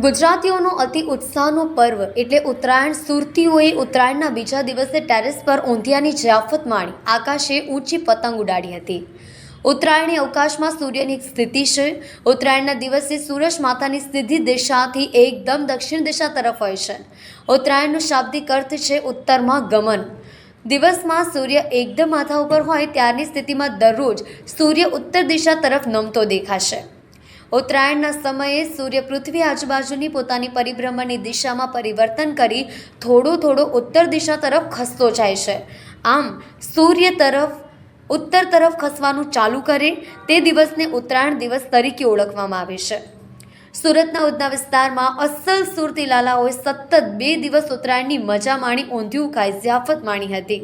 ગુજરાતીઓનો અતિ ઉત્સાહનો પર્વ એટલે ઉત્તરાયણ સુરતીઓએ ઉત્તરાયણના બીજા દિવસે ટેરેસ પર ઊંધિયાની જયાફત માણી આકાશે ઊંચી પતંગ ઉડાડી હતી। ઉત્તરાયણની અવકાશમાં સૂર્યની સ્થિતિ છે। ઉત્તરાયણના દિવસે સૂરજ માતાની સીધી દિશાથી એકદમ દક્ષિણ દિશા તરફ હોય છે। ઉત્તરાયણનો શાબ્દિક અર્થ છે ઉત્તરમાં ગમન। દિવસમાં સૂર્ય એકદમ માથા ઉપર હોય ત્યારની સ્થિતિમાં દરરોજ સૂર્ય ઉત્તર દિશા તરફ નમતો દેખાશે। ઉત્તરાયણના સમયે સૂર્ય પૃથ્વી આજુબાજુની પોતાની પરિભ્રમણની દિશામાં પરિવર્તન કરી થોડો ઉત્તર દિશા તરફ ખસતો જાય છે। આમ સૂર્ય ઉત્તર તરફ ખસવાનું ચાલુ કરે તે દિવસને ઉત્તરાયણ દિવસ તરીકે ઓળખવામાં આવે છે। સુરતના ઉધના વિસ્તારમાં અસલ સુરતી લાલાઓએ સતત 2 દિવસ ઉત્તરાયણની મજા માણી ઊંધિયું ખાઈ જયાફત માણી હતી।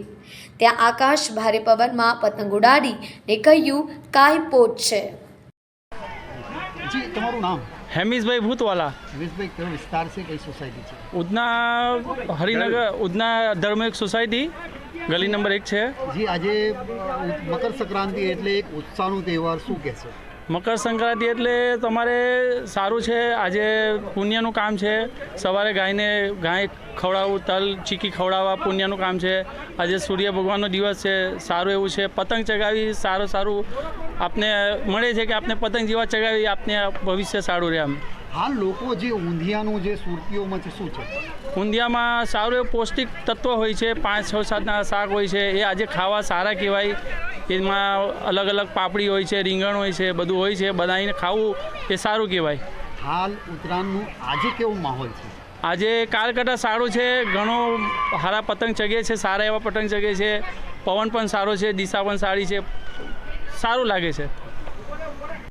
ત્યાં આકાશ ભારે પવનમાં પતંગ ઉડાડીને કહ્યું કાયપોટ છે। जी तुम्हारू नाम? हेमिश भाई भूतवाला। हेमिश भाई कयो विस्तार से कई सोसाइटी है? उधना हरिनगर उधना धर्मयुग सोसाइटी गली नंबर 1 है। जी આજે મકર સંક્રાંતિ એટલે એક ઉત્સાહનો તહેવાર, શું કહેશો? મકર સંક્રાંતિ એટલે તમારે સારું છે। આજે પુણ્યનું કામ છે। સવારે ગાય ખવડાવવું, તલ ચીકી ખવડાવવા પુણ્યનું કામ છે। આજે સૂર્ય ભગવાનનો દિવસ છે, સારું એવું છે। પતંગ ચગાવી સારું આપને મળે છે કે આપને પતંગ જેવા ચગાવી આપને ભવિષ્ય સારું રહે। આમ હાલ લોકો જે ઊંધિયાનું જે સુરતીઓમાં છે શું છે? ઊંધિયામાં સારું એવું પૌષ્ટિક તત્વ હોય છે। 5-6 જાતના શાક હોય છે, એ આજે ખાવા સારા કહેવાય। એમાં અલગ પાપડી હોય છે, રીંગણ હોય છે, બધું હોય છે, બનાવીને ખાવું એ સારું કહેવાય। હાલ ઉત્તરાયણનું આજે કેવો માહોલ છે? આજે કાલ કરતાં સારું છે। ઘણો સારા પતંગ ચગે છે, સારા એવા પતંગ ચગે છે। પવન પણ સારો છે, દિશા પણ સારી છે, સારું લાગે છે।